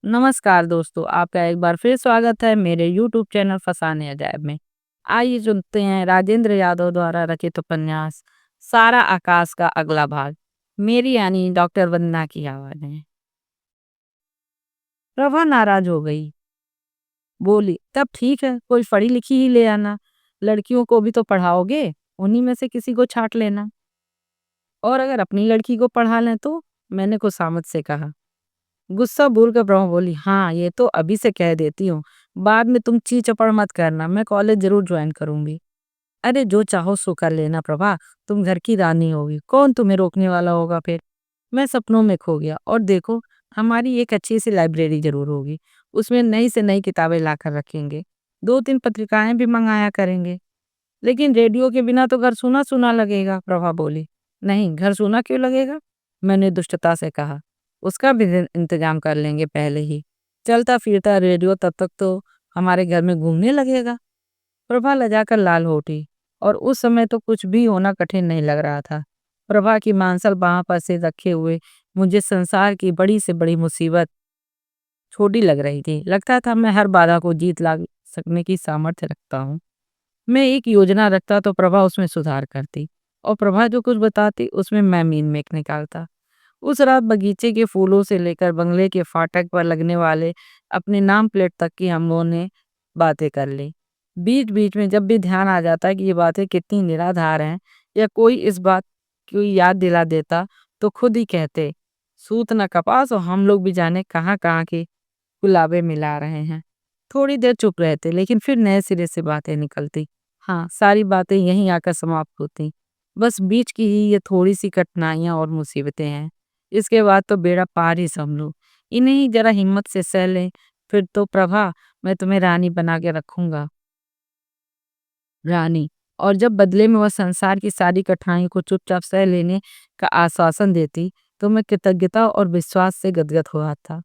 नमस्कार दोस्तों, आपका एक बार फिर स्वागत है मेरे यूट्यूब चैनल फसाने अजायब में। आइए सुनते हैं राजेंद्र यादव द्वारा रचित उपन्यास सारा आकाश का अगला भाग। मेरी यानी डॉक्टर वंदना की आवाज में। प्रभा नाराज हो गई। बोली, तब ठीक है, कोई पढ़ी लिखी ही ले आना। लड़कियों को भी तो पढ़ाओगे, उन्हीं में से किसी को छांट लेना। और अगर अपनी लड़की को पढ़ा लें तो? मैंने खुशामद से कहा। गुस्सा भूलकर ब्रह्म बोली, हाँ ये तो अभी से कह देती हूँ। बाद में तुम ची चपड़ मत करना, मैं कॉलेज जरूर ज्वाइन करूंगी। अरे जो चाहो सो कर लेना प्रभा, तुम घर की रानी होगी, कौन तुम्हें रोकने वाला होगा फिर। मैं सपनों में खो गया और देखो, हमारी एक अच्छी सी लाइब्रेरी जरूर होगी। उसमें नई से नई किताबें लाकर रखेंगे। 2-3 पत्रिकाएं भी मंगाया करेंगे। लेकिन रेडियो के बिना तो घर सूना सूना लगेगा, प्रभा बोली। नहीं, घर सूना क्यों लगेगा? मैंने दुष्टता से कहा। उसका भी इंतजाम कर लेंगे पहले ही। चलता फिरता रेडियो तब तक तो हमारे घर में घूमने लगेगा। प्रभा लजाकर लाल हो उठी और उस समय तो कुछ भी होना कठिन नहीं लग रहा था। प्रभा की मांसल बाह पर से रखे हुए मुझे संसार की बड़ी से बड़ी मुसीबत छोटी लग रही थी। लगता था मैं हर बाधा को जीत ला सकने की सामर्थ्य रखता हूँ। मैं एक योजना रखता तो प्रभा उसमें सुधार करती और प्रभा जो कुछ बताती उसमें मैं मीन मेक निकालता। उस रात बगीचे के फूलों से लेकर बंगले के फाटक पर लगने वाले अपने नाम प्लेट तक की हम लोगों ने बातें कर ली। बीच बीच में जब भी ध्यान आ जाता कि ये बातें कितनी निराधार हैं या कोई इस बात की याद दिला देता तो खुद ही कहते, सूत न कपास और हम लोग भी जाने कहाँ कहाँ की गुलाबे मिला रहे हैं। थोड़ी देर चुप रहते लेकिन फिर नए सिरे से बातें निकलती। हाँ, सारी बातें यहीं आकर समाप्त होती। बस बीच की ही ये थोड़ी सी कठिनाइयां और मुसीबतें हैं। इसके बाद तो बेड़ा पार ही समझो। इन्हें ही जरा हिम्मत से सह ले, फिर तो प्रभा, मैं तुम्हें रानी बना के रखूंगा। रानी। और जब बदले में वह संसार की सारी कठिनाइयों को चुपचाप सह लेने का आश्वासन देती तो मैं कृतज्ञता और विश्वास से गदगद हुआ था।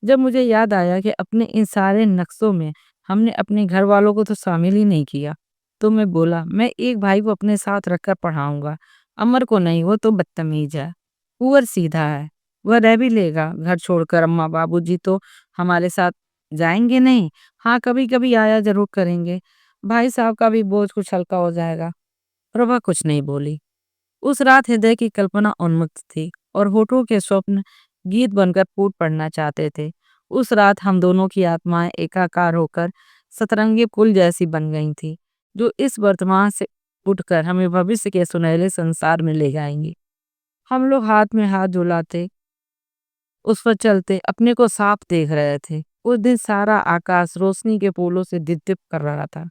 जब मुझे याद आया कि अपने इन सारे नक्शों में हमने अपने घर वालों को तो शामिल ही नहीं किया, तो मैं बोला, मैं एक भाई को अपने साथ रखकर पढ़ाऊंगा। अमर को नहीं, वो तो बदतमीज है। कुंवर सीधा है, वह रह भी लेगा घर छोड़कर। अम्मा बाबूजी तो हमारे साथ जाएंगे नहीं। हाँ, कभी कभी आया जरूर करेंगे। भाई साहब का भी बोझ कुछ हल्का हो जाएगा। प्रभा कुछ नहीं बोली। उस रात हृदय की कल्पना उन्मुक्त थी और होठों के स्वप्न गीत बनकर फूट पड़ना चाहते थे। उस रात हम दोनों की आत्माएं एकाकार होकर सतरंगी पुल जैसी बन गई थी, जो इस वर्तमान से उठकर हमें भविष्य के सुनहरे संसार में ले जाएंगी। हम लोग हाथ में हाथ झुलाते उस पर चलते अपने को साफ देख रहे थे। उस दिन सारा आकाश रोशनी के फूलों से दिप कर रहा था।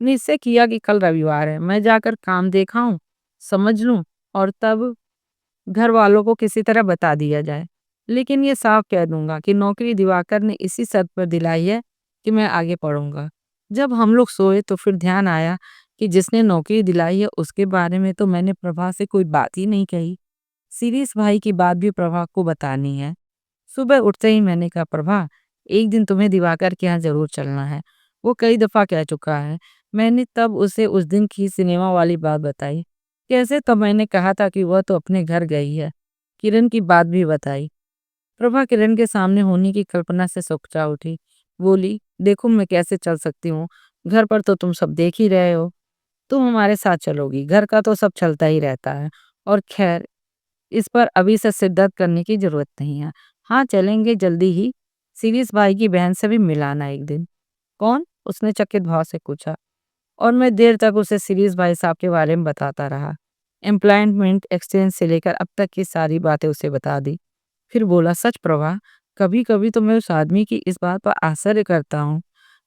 निश्चय किया कि कल रविवार है, मैं जाकर काम देखाऊं, समझ लूं और तब घर वालों को किसी तरह बता दिया जाए। लेकिन ये साफ कह दूंगा कि नौकरी दिवाकर ने इसी शर्त पर दिलाई है कि मैं आगे पढ़ूंगा। जब हम लोग सोए तो फिर ध्यान आया कि जिसने नौकरी दिलाई है उसके बारे में तो मैंने प्रभा से कोई बात ही नहीं कही। शिरीष भाई की बात भी प्रभा को बतानी है। सुबह उठते ही मैंने कहा, प्रभा, एक दिन तुम्हें दिवाकर के यहाँ जरूर चलना है। वो कई दफा कह चुका है। मैंने तब उसे उस दिन की सिनेमा वाली बात बताई। कैसे, तब मैंने कहा था कि वह तो अपने घर गई है। किरण की बात भी बताई। प्रभा किरण के सामने होने की कल्पना से सुकचा उठी। बोली, देखो मैं कैसे चल सकती हूँ, घर पर तो तुम सब देख ही रहे हो। तुम हमारे साथ चलोगी, घर का तो सब चलता ही रहता है। और खैर, इस पर अभी से सिर दर्द करने की जरूरत नहीं है। हाँ, चलेंगे जल्दी ही। शिरीष भाई की बहन से भी मिलाना एक दिन। कौन? उसने चकित भाव से पूछा। और मैं देर तक उसे शिरीष भाई साहब के बारे में बताता रहा। एम्प्लॉयमेंट एक्सचेंज से लेकर अब तक की सारी बातें उसे बता दी। फिर बोला, सच प्रभा, कभी कभी तो मैं उस आदमी की इस बात पर आश्चर्य करता हूँ।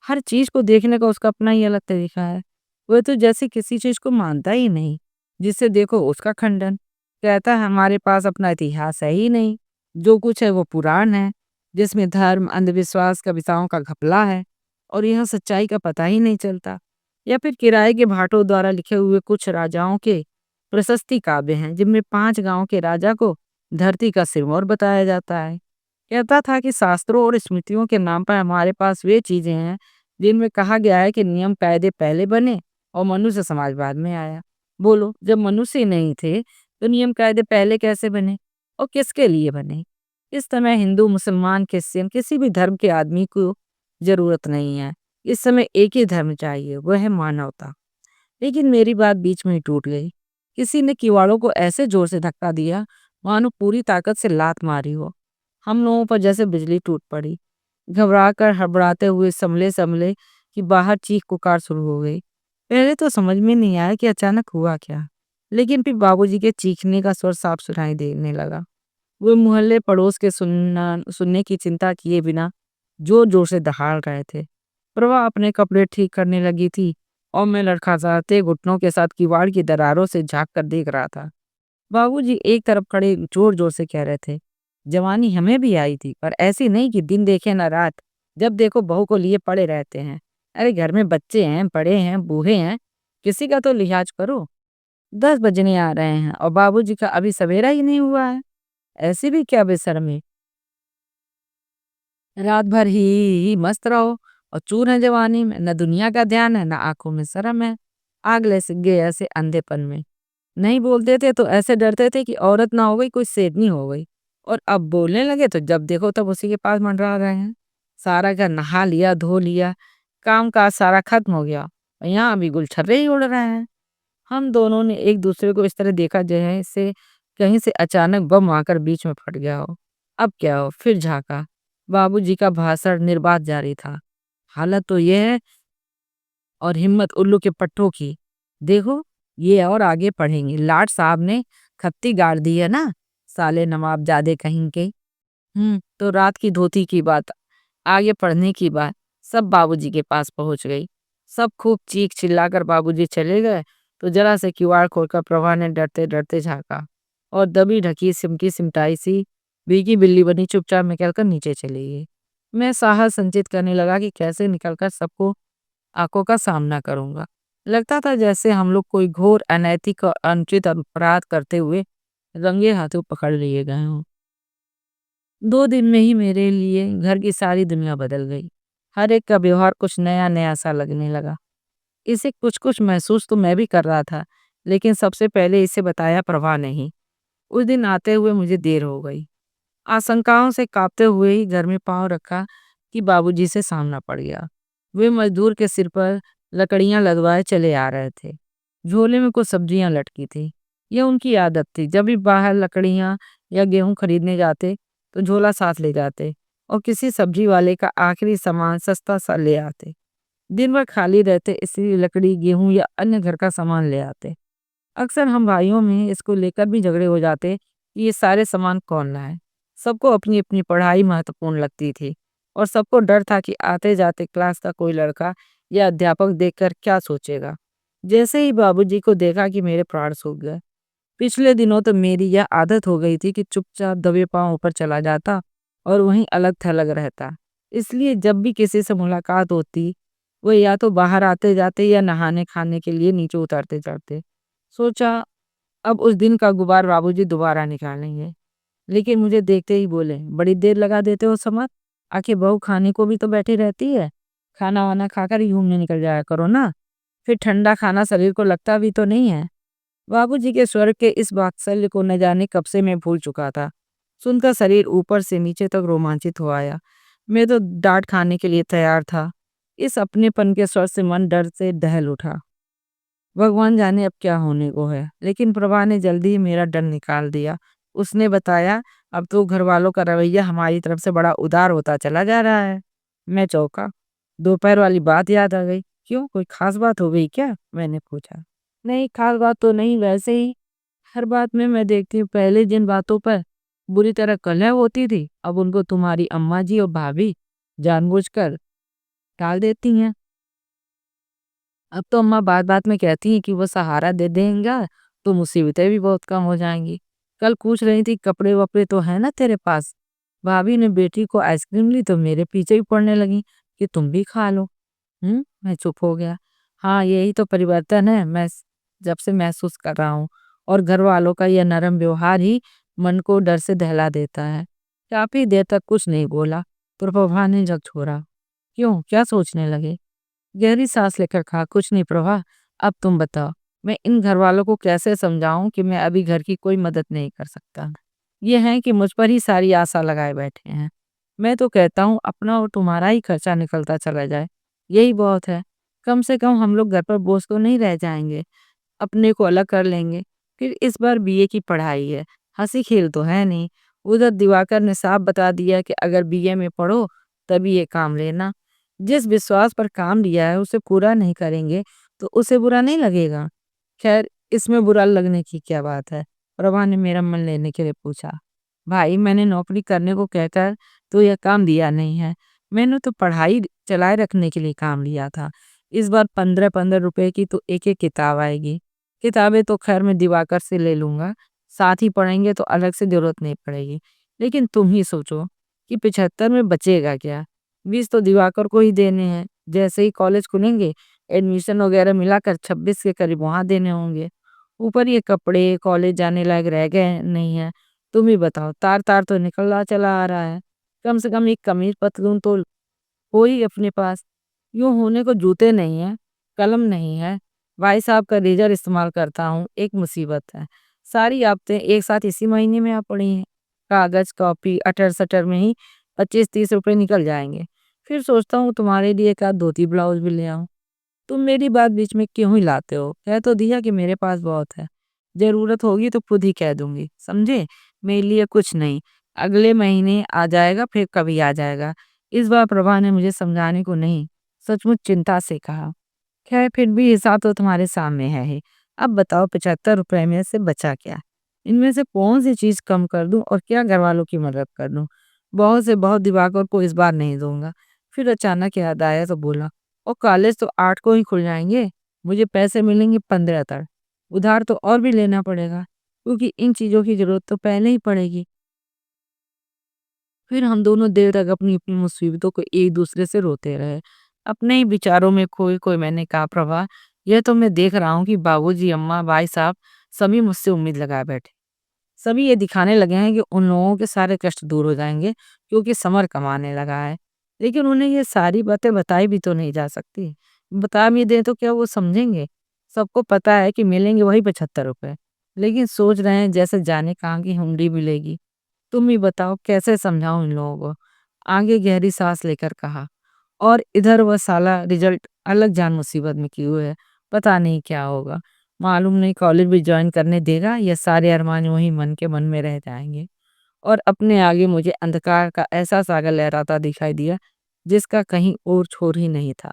हर चीज को देखने का उसका अपना ही अलग तरीका है। वह तो जैसे किसी चीज को मानता ही नहीं। जिसे देखो उसका खंडन। कहता है हमारे पास अपना इतिहास है ही नहीं। जो कुछ है वो पुराण है, जिसमें धर्म, अंधविश्वास, कविताओं का घपला है और यह सच्चाई का पता ही नहीं चलता। या फिर किराए के भाटों द्वारा लिखे हुए कुछ राजाओं के प्रशस्ति काव्य हैं, जिनमें 5 गांव के राजा को धरती का सिरमौर बताया जाता है। कहता था कि शास्त्रों और स्मृतियों के नाम पर हमारे पास वे चीजें हैं जिनमें कहा गया है कि नियम कायदे पहले बने और मनुष्य समाज बाद में आया। बोलो, जब मनुष्य ही नहीं थे तो नियम कायदे पहले कैसे बने और किसके लिए बने? इस समय हिंदू, मुसलमान, क्रिश्चियन किसी भी धर्म के आदमी को ज़रूरत नहीं है। इस समय एक ही धर्म चाहिए, वह है मानवता। लेकिन मेरी बात बीच में ही टूट गई। किसी ने किवाड़ों को ऐसे ज़ोर से धक्का दिया, मानो पूरी ताकत से लात मारी हो। हम लोगों पर जैसे बिजली टूट पड़ी। घबरा कर हड़बड़ाते हुए संभले-संभले कि बाहर चीख-पुकार शुरू हो गई। पहले तो समझ में नहीं आया कि अचानक हुआ क्या? लेकिन फिर बाबूजी के चीखने का स्वर साफ सुनाई देने लगा। वो मोहल्ले पड़ोस के सुनने की चिंता किए बिना जोर-जोर से दहाड़ रहे थे। प्रभा अपने कपड़े ठीक करने लगी थी और मैं लड़खड़ाते घुटनों के साथ किवाड़ की दरारों से झाँक कर देख रहा था। बाबूजी एक तरफ खड़े जोर-जोर से कह रहे थे, जवानी हमें भी आई थी, पर ऐसी नहीं कि दिन देखे न रात, जब देखो बहू को लिए पड़े रहते हैं। अरे घर में बच्चे हैं, बड़े हैं, बूढ़े हैं, किसी का तो लिहाज करो। 10 बजने आ रहे हैं और बाबूजी का अभी सवेरा ही नहीं हुआ है। ऐसी भी क्या बेशर्मी। रात भर ही मस्त रहो और चूर है जवानी में, न दुनिया का ध्यान है, न आँखों में शर्म है। आग लग गए ऐसे अंधेपन में। नहीं बोलते थे तो ऐसे डरते थे कि औरत ना हो गई, कोई शेरनी हो गई। और अब बोलने लगे तो जब देखो तब उसी के पास मंडरा रहे हैं। सारा घर नहा लिया, धो लिया, काम-काज सारा खत्म हो गया और यहाँ अभी गुलछर्रे ही उड़ रहे हैं। हम दोनों ने एक दूसरे को इस तरह देखा जैसे कहीं से अचानक बम आकर बीच में फट गया हो। अब क्या हो? फिर झाँका। बाबूजी का भाषण निर्बाध जारी था। हालत तो ये है और हिम्मत उल्लू के पट्टों की। देखो, ये और आगे पढ़ेंगे। लाट साहब ने खत्ती गाड़ दी है ना, साले नवाबजादे कहीं के। तो रात की धोती की बात, आगे पढ़ने की बात, सब बाबूजी के पास पहुंच गई। सब खूब चीख चिल्लाकर बाबूजी चले गए तो जरा से किवाड़ खोलकर प्रभा ने डरते डरते झाँका और दबी ढकी सिमटी सिमटाई सी भीगी बिल्ली बनी चुपचाप निकलकर नीचे चली गई। मैं साहस संचित करने लगा कि कैसे निकलकर सबको आंखों का सामना करूंगा। लगता था जैसे हम लोग कोई घोर अनैतिक और अनुचित अपराध करते हुए रंगे हाथों पकड़ लिए गए हों। 2 दिन में ही मेरे लिए घर की सारी दुनिया बदल गई। हर एक का व्यवहार कुछ नया-नया सा लगने लगा। इसे कुछ-कुछ महसूस तो मैं भी कर रहा था, लेकिन सबसे पहले इसे बताया प्रभा ने ही। उस दिन आते हुए मुझे देर हो गई। आशंकाओं से काँपते हुए ही घर में पाँव रखा कि बाबूजी से सामना पड़ गया। वे मजदूर के सिर पर लकड़ियाँ लगवाए चले आ रहे थे। झोले में कुछ सब्जियाँ लटकी थी। यह उनकी आदत थी, जब भी बाहर लकड़ियाँ या गेहूँ खरीदने जाते तो झोला साथ ले जाते और किसी सब्जी वाले का आखिरी सामान सस्ता सा ले आते। दिन भर खाली रहते इसलिए लकड़ी, गेहूँ या अन्य घर का सामान ले आते। अक्सर हम भाइयों में इसको लेकर भी झगड़े हो जाते कि ये सारे सामान कौन लाए। सबको अपनी-अपनी पढ़ाई महत्वपूर्ण लगती थी और सबको डर था कि आते-जाते क्लास का कोई लड़का या अध्यापक देखकर क्या सोचेगा। जैसे ही बाबूजी को देखा कि मेरे प्राण सूख गए। पिछले दिनों तो मेरी यह आदत हो गई थी कि चुपचाप दबे पांव ऊपर चला जाता और वहीं अलग-थलग रहता। इसलिए जब भी किसी से मुलाकात होती, वो या तो बाहर आते-जाते या नहाने-खाने के लिए नीचे उतरते-चढ़ते। सोचा अब उस दिन का गुबार बाबूजी दोबारा निकालेंगे। लेकिन मुझे देखते ही बोले, "बड़ी देर लगा देते हो समर, आखिर बहू खाने को भी तो बैठी रहती है। खाना-वाना खाकर ही घूमने निकल जाया करो ना, फिर ठंडा खाना शरीर को लगता भी तो नहीं है।" बाबूजी के स्वर के इस वात्सल्य को न जाने कब से मैं भूल चुका था। सुनकर शरीर ऊपर से नीचे तक रोमांचित हो आया। मैं तो डाँट खाने के लिए तैयार था। इस अपनेपन के स्वर से मन डर से दहल उठा। भगवान जाने अब क्या होने को है। लेकिन प्रभा ने जल्दी ही मेरा डर निकाल दिया। उसने बताया, अब तो घर वालों का रवैया हमारी तरफ से बड़ा उदार होता चला जा रहा है। मैं चौंका। दोपहर वाली बात याद आ गई। क्यों, कोई खास बात हो गई क्या? मैंने पूछा। नहीं, खास बात तो नहीं, वैसे ही हर बात में मैं देखती हूँ पहले जिन बातों पर बुरी तरह कलह होती थी, अब उनको तुम्हारी अम्मा जी और भाभी जानबूझकर टाल देती हैं। अब तो अम्मा बात-बात में कहती हैं कि वो सहारा दे देंगा तो मुसीबतें भी बहुत कम हो जाएँगी। कल पूछ रही थी कपड़े-वपड़े तो हैं ना तेरे पास? भाभी ने बेटी को आइसक्रीम ली तो मेरे पीछे ही पड़ने लगी कि तुम भी खा लो। मैं चुप हो गया। हाँ, यही तो परिवर्तन है जब से महसूस कर रहा हूँ और घर वालों का यह नरम व्यवहार ही मन को डर से दहला देता है। काफ़ी देर तक कुछ नहीं बोला, तो प्रभा ने झक छोड़ा। क्यों, क्या सोचने लगे? गहरी सांस लेकर कहा, कुछ नहीं प्रभा, अब तुम बताओ, मैं इन घर वालों को कैसे समझाऊं कि मैं अभी घर की कोई मदद नहीं कर सकता। ये हैं कि मुझ पर ही सारी आशा लगाए बैठे हैं। मैं तो कहता हूँ अपना और तुम्हारा ही खर्चा निकलता चला जाए, यही बहुत है। कम से कम हम लोग घर पर बोझ तो नहीं रह जाएँगे, अपने को अलग कर लेंगे। फिर इस बार बीए की पढ़ाई है, हँसी-खेल तो है नहीं। उधर दिवाकर ने साफ बता दिया कि अगर बीए में पढ़ो तभी ये काम लेना। जिस विश्वास पर काम लिया है उसे पूरा नहीं करेंगे तो उसे बुरा नहीं लगेगा। खैर इसमें बुरा लगने की क्या बात है? प्रभा ने मेरा मन लेने के लिए पूछा। भाई मैंने नौकरी करने को कहकर तो यह काम दिया नहीं है। मैंने तो पढ़ाई चलाए रखने के लिए काम लिया था। इस बार 15-15 रुपए की तो एक-एक किताब आएगी। किताबें तो खैर मैं दिवाकर से ले लूँगा, साथ ही पढ़ेंगे तो अलग से ज़रूरत नहीं पड़ेगी। लेकिन तुम ही सोचो कि 75 में बचेगा क्या? 20 तो दिवाकर को ही देने हैं। जैसे ही कॉलेज खुलेंगे, एडमिशन वगैरह मिलाकर 26 के करीब वहाँ देने होंगे। ऊपर ये कपड़े कॉलेज जाने लायक रह गए नहीं हैं। तुम ही बताओ, तार-तार तो निकलता चला आ रहा है। कम से कम एक कमीज़ पतलून तो हो ही अपने पास। यूँ होने को जूते नहीं हैं, कलम नहीं है, भाई साहब का रेज़र इस्तेमाल करता हूँ, एक मुसीबत है। सारी आफ़तें एक साथ इसी महीने में आ पड़ी हैं। कागज़, कॉपी, अटर-सटर में ही 25-30 रुपए निकल जाएँगे। फिर सोचता हूँ तुम्हारे लिए एक आध धोती ब्लाउज़ भी ले आऊँ। तुम मेरी बात बीच में क्यों ही लाते हो? कह तो दिया कि मेरे पास बहुत है। ज़रूरत होगी तो खुद ही कह दूँगी, समझे? मेरे लिए कुछ नहीं, अगले महीने आ जाएगा फिर कभी आ जाएगा। इस बार प्रभा ने मुझे समझाने को नहीं, सचमुच चिंता से कहा। खैर फिर भी हिसाब तो तुम्हारे सामने है ही। अब बताओ 75 रुपए में से बचा क्या? इनमें से कौन-सी चीज़ कम कर दूँ और क्या घरवालों की मदद कर दूँ? बहुत से बहुत दिवाकर को इस बार नहीं दूँगा। फिर अचानक याद आया तो बोला, और कॉलेज तो 8 को ही खुल जाएँगे, मुझे पैसे मिलेंगे 15 तक। उधार तो और भी लेना पड़ेगा, क्योंकि इन चीज़ों की ज़रूरत तो पहले ही पड़ेगी। फिर हम दोनों देर तक अपनी-अपनी मुसीबतों को एक-दूसरे से रोते रहे। अपने ही विचारों में खोए-खोए मैंने कहा, प्रभा, यह तो मैं देख रहा हूँ कि बाबूजी, अम्मा, भाई साहब सभी मुझसे उम्मीद लगाए बैठे। सभी ये दिखाने लगे हैं कि उन लोगों के सारे कष्ट दूर हो जाएँगे क्योंकि समर कमाने लगा है। लेकिन उन्हें ये सारी बातें बताई भी तो नहीं जा सकती। बता भी दें तो क्या वो समझेंगे? सबको पता है कि मिलेंगे वही 75 रुपए। लेकिन सोच रहे हैं जैसे जाने कहाँ की हुंडी मिलेगी। तुम ही बताओ कैसे समझाऊँ इन लोगों को? आगे गहरी साँस लेकर कहा, और इधर वह साला रिज़ल्ट अलग जान मुसीबत में किए हुए है। पता नहीं क्या होगा? मालूम नहीं कॉलेज भी जॉइन करने देगा या सारे अरमान वहीं मन के मन में रह जाएँगे। और अपने आगे मुझे अंधकार का ऐसा सागर लहराता दिखाई दिया, जिसका कहीं और छोर ही नहीं था।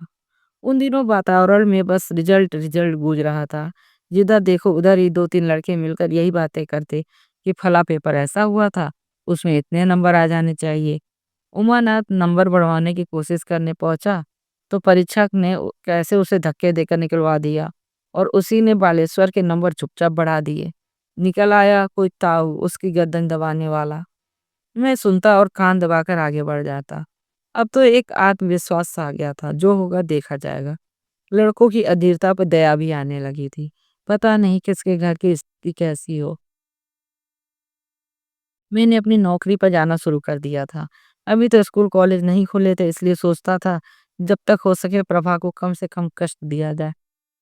उन दिनों वातावरण में बस रिजल्ट रिजल्ट गूंज रहा था। जिधर देखो उधर ही 2-3 लड़के मिलकर यही बातें करते कि फला पेपर ऐसा हुआ था, उसमें इतने नंबर आ जाने चाहिए। उमानाथ नंबर बढ़वाने की कोशिश करने पहुंचा, तो परीक्षक ने कैसे उसे धक्के देकर निकलवा दिया और उसी ने बालेश्वर के नंबर चुपचाप बढ़ा दिए। निकल आया कोई ताऊ उसकी गर्दन दबाने वाला। मैं सुनता और कान दबाकर आगे बढ़ जाता। अब तो एक आत्मविश्वास सा आ गया था, जो होगा देखा जाएगा। लड़कों की अधीरता पर दया भी आने लगी थी। पता नहीं किसके घर की स्थिति कैसी हो। मैंने अपनी नौकरी पर जाना शुरू कर दिया था। अभी तो स्कूल कॉलेज नहीं खुले थे, इसलिए सोचता था जब तक हो सके प्रभा को कम से कम कष्ट दिया जाए।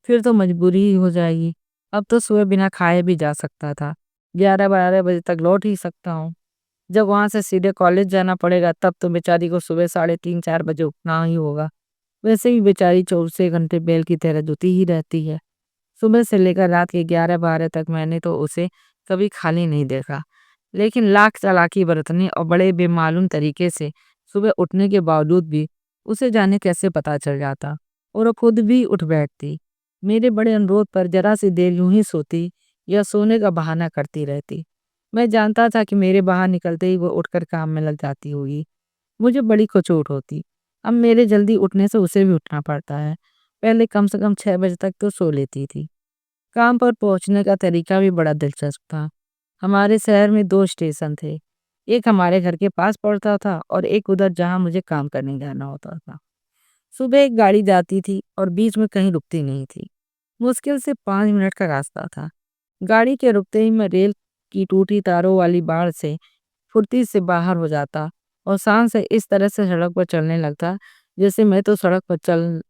फिर तो मजबूरी ही हो जाएगी। अब तो सुबह बिना खाए भी जा सकता था। 11-12 बजे तक लौट ही सकता हूँ। जब वहाँ से सीधे कॉलेज जाना पड़ेगा तब तो बेचारी को सुबह साढ़े 3-4 बजे उठना ही होगा। वैसे भी बेचारी 24 घंटे बैल की तरह जुटी ही रहती है। सुबह से लेकर रात के 11-12 तक मैंने तो उसे कभी खाली नहीं देखा। लेकिन लाख चालाकी बरतने और बड़े बेमालूम तरीके से सुबह उठने के बावजूद भी उसे जाने कैसे पता चल जाता और वो खुद भी उठ बैठती। मेरे बड़े अनुरोध पर जरा सी देर यूं ही सोती या सोने का बहाना करती रहती। मैं जानता था कि मेरे बाहर निकलते ही वो उठकर काम में लग जाती होगी। मुझे बड़ी खचोट होती। अब मेरे जल्दी उठने से उसे भी उठना पड़ता है। पहले कम से कम 6 बजे तक तो सो लेती थी। काम पर पहुंचने का तरीका भी बड़ा दिलचस्प था। हमारे शहर में 2 स्टेशन थे। एक हमारे घर के पास पड़ता था और एक उधर जहाँ मुझे काम करने जाना होता था। सुबह एक गाड़ी जाती थी और बीच में कहीं रुकती नहीं थी। मुश्किल से 5 मिनट का रास्ता था। गाड़ी के रुकते ही मैं रेल की टूटी तारों वाली बाढ़ से फुर्ती से बाहर हो जाता और शान से इस तरह से सड़क पर चलने लगता जैसे मैं तो सड़क पर चल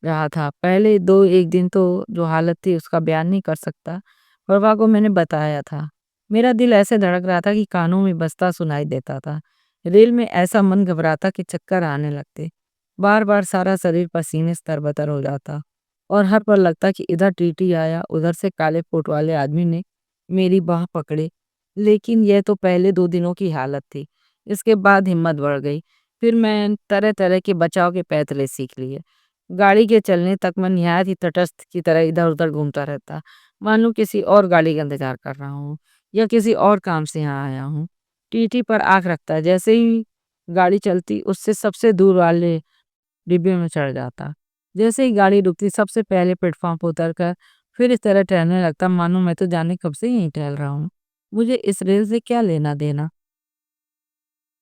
रहा था। पहले 2-1 दिन तो जो हालत थी उसका बयान नहीं कर सकता। प्रभा को मैंने बताया था। मेरा दिल ऐसे धड़क रहा था कि कानों में बजता सुनाई देता था। रेल में ऐसा मन घबराता कि चक्कर आने लगते। बार-बार सारा शरीर पसीने से तरबतर हो जाता और हर पल लगता कि इधर टीटी आया, उधर से काले कोट वाले आदमी ने मेरी बाँह पकड़े। लेकिन यह तो पहले 2 दिनों की हालत थी। इसके बाद हिम्मत बढ़ गई। फिर मैं तरह-तरह के बचाव के पैतरे सीख लिए। गाड़ी के चलने तक मैं निहायत ही तटस्थ की तरह इधर-उधर घूमता रहता, मानो किसी और गाड़ी का इंतज़ार कर रहा हूँ या किसी और काम से यहाँ आया हूँ। टीटी पर आँख रखता, जैसे ही गाड़ी चलती उससे सबसे दूर वाले डिब्बे में चढ़ जाता। जैसे ही गाड़ी रुकती सबसे पहले प्लेटफ़ॉर्म पर उतरकर फिर इस तरह टहलने लगता मानो मैं तो जाने कब से यहीं टहल रहा हूँ। मुझे इस रेल से क्या लेना-देना?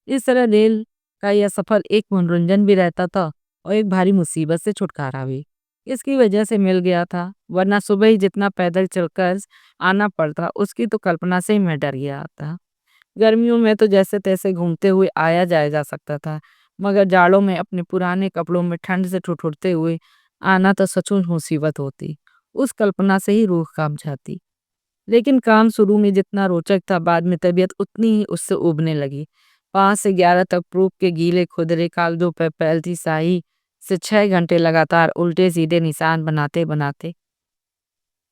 इस तरह रेल का यह सफ़र एक मनोरंजन भी रहता था और एक भारी मुसीबत से छुटकारा भी। इसकी वजह से मिल गया था, वरना सुबह ही जितना पैदल चलकर आना पड़ता उसकी तो कल्पना से ही मैं डर गया था। गर्मियों में तो जैसे-तैसे घूमते हुए आया जाया जा सकता था, मगर जाड़ों में अपने पुराने कपड़ों में ठंड से ठिठुरते हुए आना तो सचमुच मुसीबत होती। उस कल्पना से ही रूह काँप जाती। लेकिन काम शुरू में जितना रोचक था, बाद में तबीयत उतनी ही उससे ऊबने लगी। 5 से 11 तक प्रूफ के गीले खुरदरे कागजों पे फैलती स्याही से 6 घंटे लगातार उल्टे-सीधे निशान बनाते-बनाते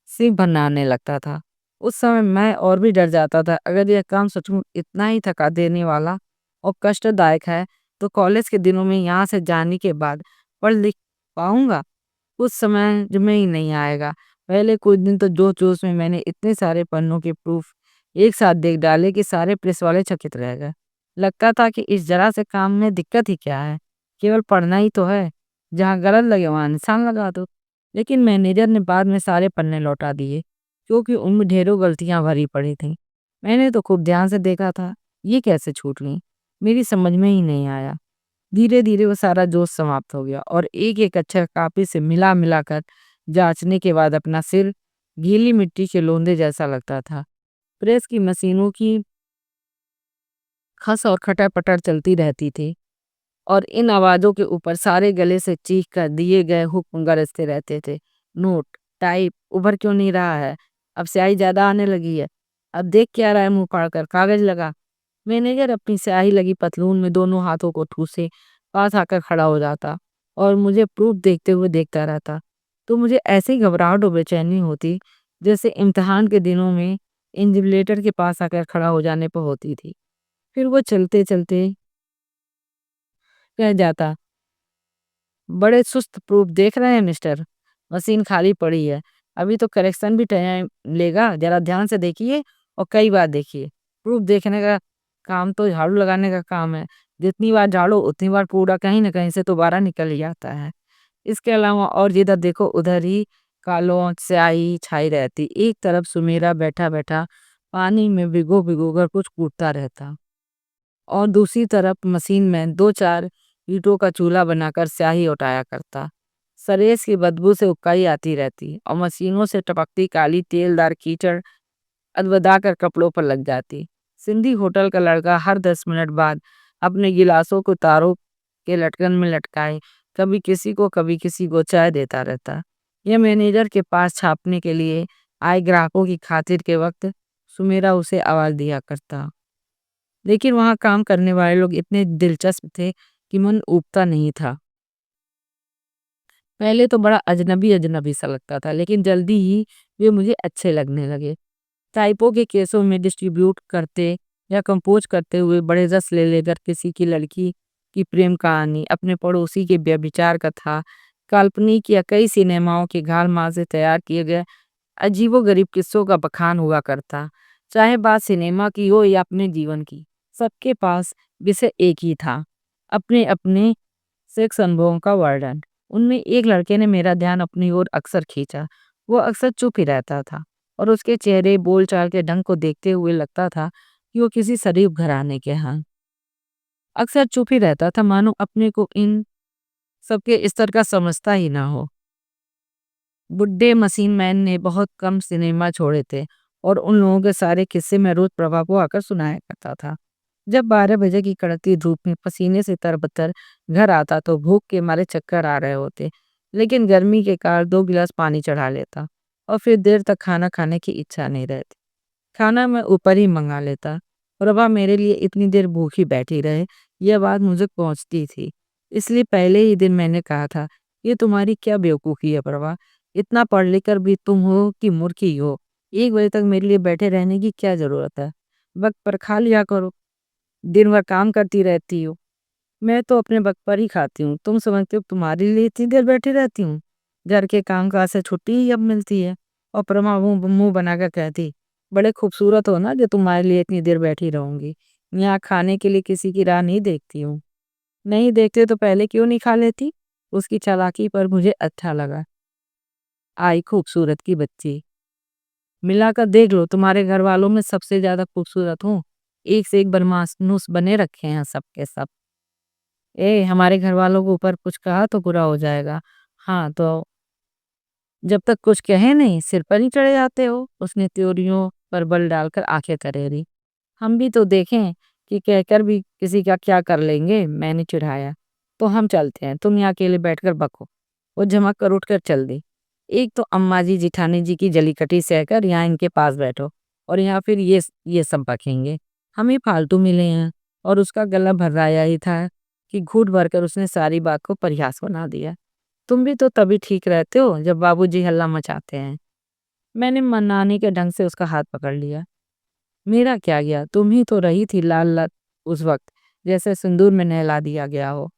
सिर भरनाने लगता था। उस समय मैं और भी डर जाता था, अगर यह काम सचमुच इतना ही थका देने वाला और कष्टदायक है, तो कॉलेज के दिनों में यहाँ से जाने के बाद पढ़-लिख पाऊँगा? कुछ समय ज में ही नहीं आएगा। पहले कुछ दिन तो जोश-जोश में मैंने इतने सारे पन्नों के प्रूफ एक साथ देख डाले कि सारे प्रेस वाले चकित रह गए। लगता था कि इस ज़रा से काम में दिक्कत ही क्या है? केवल पढ़ना ही तो है। जहाँ गलत लगे वहाँ निशान लगा दो। लेकिन मैनेजर ने बाद में सारे पन्ने लौटा दिए, क्योंकि उनमें ढेरों गलतियाँ भरी पड़ी थीं। मैंने तो खूब ध्यान से देखा था, ये कैसे छूट गईं? मेरी समझ में ही नहीं आया। धीरे-धीरे वो सारा जोश समाप्त हो गया और एक-एक अक्षर कॉपी से मिला-मिला कर जाँचने के बाद अपना सिर गीली मिट्टी के लोंदे जैसा लगता था। प्रेस की मशीनों की खस और खटर-पटर चलती रहती थी और इन आवाज़ों के ऊपर सारे गले से चीख कर दिए गए हुक्म गरजते रहते थे। नोट, टाइप, उभर क्यों नहीं रहा है? अब स्याही ज़्यादा आने लगी है। अब देख क्या रहा है मुँह फाड़ कर? कागज़ लगा। मैनेजर अपनी स्याही लगी पतलून में दोनों हाथों को ठूसे पास आकर खड़ा हो जाता और मुझे प्रूफ देखते हुए देखता रहता। तो मुझे ऐसी घबराहट और बेचैनी होती जैसे इम्तिहान के दिनों में इन्विजिलेटर के पास आकर खड़ा हो जाने पर होती थी। फिर वो चलते-चलते कह जाता, बड़े सुस्त प्रूफ देख रहे हैं मिस्टर, मशीन खाली पड़ी है, अभी तो करेक्शन भी टाइम लेगा, जरा ध्यान से देखिए और कई बार देखिए। प्रूफ देखने का काम तो झाड़ू लगाने का काम है, जितनी बार झाड़ो उतनी बार कूड़ा कहीं न कहीं से दोबारा निकल ही आता है। इसके अलावा और जिधर देखो उधर ही कालों स्याही छाई रहती। एक तरफ सुमेरा बैठा-बैठा पानी में भिगो-भिगो कर कुछ कूटता रहता और दूसरी तरफ मशीन में 2-4 ईंटों का चूल्हा बनाकर स्याही उठाया करता। सरेस की बदबू से उबकाई आती रहती और मशीनों से टपकती काली तेलदार कीचड़ अदबदा कर कपड़ों पर लग जाती। सिंधी होटल का लड़का हर 10 मिनट बाद अपने गिलासों को तारों के लटकन में लटकाए कभी किसी को चाय देता रहता। यह मैनेजर के पास छापने के लिए आए ग्राहकों की खातिर के वक्त सुमेरा उसे आवाज दिया करता। लेकिन वहाँ काम करने वाले लोग इतने दिलचस्प थे कि मन ऊबता नहीं था। पहले तो बड़ा अजनबी-अजनबी सा लगता था, लेकिन जल्दी ही वे मुझे अच्छे लगने लगे। टाइपों के केसों में डिस्ट्रीब्यूट करते या कंपोज करते हुए बड़े रस ले लेकर किसी की लड़की की प्रेम कहानी, अपने पड़ोसी के व्यभिचार कथा, काल्पनिक या कई सिनेमाओं के घाल-माल से तैयार किए गए अजीबो-गरीब किस्सों का बखान हुआ करता। चाहे बात सिनेमा की हो या अपने जीवन की, सबके पास विषय एक ही था, अपने-अपने सेक्स अनुभवों का वर्णन। उनमें एक लड़के ने मेरा ध्यान अपनी ओर अक्सर खींचा। वो अक्सर चुप ही रहता था और उसके चेहरे बोलचाल के ढंग को देखते हुए लगता था कि वो किसी शरीफ घराने के हैं। अक्सर चुप ही रहता था, मानो अपने को इन सबके स्तर का समझता ही ना हो। बुड्ढे मशीन मैन ने बहुत कम सिनेमा छोड़े थे और उन लोगों के सारे किस्से मैं रोज प्रभा को आकर सुनाया करता था। जब 12 बजे की कड़कती धूप में पसीने से तरबतर घर आता तो भूख के मारे चक्कर आ रहे होते, लेकिन गर्मी के कारण 2 गिलास पानी चढ़ा लेता और फिर देर तक खाना खाने की इच्छा नहीं रहती। खाना मैं ऊपर ही मँगा लेता। प्रभा मेरे लिए इतनी देर भूखी बैठी रहे, यह बात मुझे पहुँचती थी। इसलिए पहले ही दिन मैंने कहा था, ये तुम्हारी क्या बेवकूफ़ी है प्रभा, इतना पढ़ लिख कर भी तुम हो कि मूर्ख ही हो। 1 बजे तक मेरे लिए बैठे रहने की क्या ज़रूरत है? वक़्त पर खा लिया करो, दिन भर काम करती रहती हो। मैं तो अपने वक़्त पर ही खाती हूँ, तुम समझते हो तुम्हारे लिए इतनी देर बैठी रहती हूँ? घर के काम-काज से छुट्टी ही अब मिलती है। और प्रमा मुँह मुँह बनाकर कहती, बड़े खूबसूरत हो ना जो तुम्हारे लिए इतनी देर बैठी रहूँगी। यहाँ खाने के लिए किसी की राह नहीं देखती हूँ। नहीं देखते तो पहले क्यों नहीं खा लेती? उसकी चालाकी पर मुझे अच्छा लगा। आई खूबसूरत की बच्ची, मिलाकर देख लो तुम्हारे घर वालों में सबसे ज़्यादा खूबसूरत हूँ। एक से एक बदमाश बने रखे हैं सब के सब। हमारे घर वालों के ऊपर कुछ कहा तो बुरा हो जाएगा। हाँ, तो जब तक कुछ कहे नहीं सिर पर ही चढ़े जाते हो। उसने त्योरियों पर बल डालकर आंखें तरेरी। हम भी तो देखें कि कहकर भी किसी का क्या कर लेंगे, मैंने चिढ़ाया। तो हम चलते हैं, तुम यहाँ अकेले बैठकर बको। वो झमक कर उठकर चल दी। एक तो अम्मा जी जिठानी जी की जलीकटी सहकर यहाँ इनके पास बैठो और यहाँ फिर ये सब बकेंगे। हम ही फालतू मिले हैं। और उसका गला भर्राया ही था कि घूंट भरकर उसने सारी बात को परिहास बना दिया। तुम भी तो तभी ठीक रहते हो जब बाबूजी हल्ला मचाते हैं। मैंने मनाने के ढंग से उसका हाथ पकड़ लिया। मेरा क्या गया, तुम ही तो रही थी लाल लत उस वक्त, जैसे सिंदूर में नहला दिया गया हो।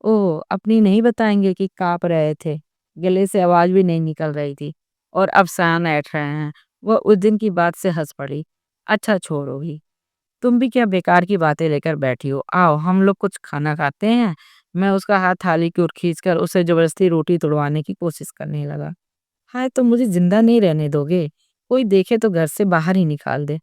ओह, अपनी नहीं बताएंगे कि काँप रहे थे, गले से आवाज भी नहीं निकल रही थी और अब सयान ऐठ रहे हैं। वह उस दिन की बात से हंस पड़ी। अच्छा छोड़ो ही, तुम भी क्या बेकार की बातें लेकर बैठी हो। आओ हम लोग कुछ खाना खाते हैं। मैं उसका हाथ थाली की ओर खींचकर उसे जबरदस्ती रोटी तुड़वाने की कोशिश करने लगा। हाय, तुम मुझे जिंदा नहीं रहने दोगे? कोई देखे तो घर से बाहर ही निकाल दे।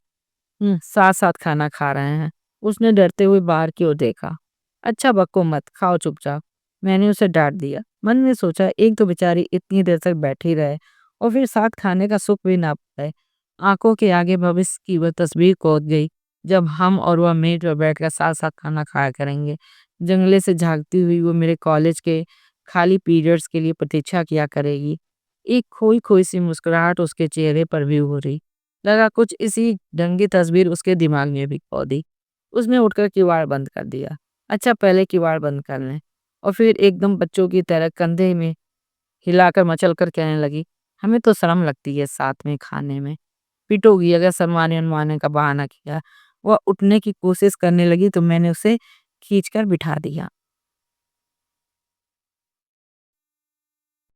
साथ-साथ खाना खा रहे हैं। उसने डरते हुए बाहर की ओर देखा। अच्छा बको मत, खाओ चुपचाप। मैंने उसे डाँट दिया। मन में सोचा एक तो बेचारी इतनी देर तक बैठी रहे और फिर साथ खाने का सुख भी ना पाए। आँखों के आगे भविष्य की वह तस्वीर कौध गई, जब हम और वह मेज पर बैठकर साथ-साथ खाना खाया करेंगे। जंगले से झाँकती हुई वो मेरे कॉलेज के खाली पीरियड्स के लिए प्रतीक्षा किया करेगी। एक खोई-खोई सी मुस्कुराहट उसके चेहरे पर भी हो रही। लगा कुछ इसी ढंग की तस्वीर उसके दिमाग में भी खौदी। उसने उठकर किवाड़ बंद कर दिया। अच्छा पहले किवाड़ बंद कर लें। और फिर एकदम बच्चों की तरह कंधे में हिलाकर मचलकर कहने लगी, हमें तो शर्म लगती है साथ में खाने में। पिटोगी अगर शर्माने-वरमाने का बहाना किया। वह उठने की कोशिश करने लगी तो मैंने उसे खींचकर बिठा दिया।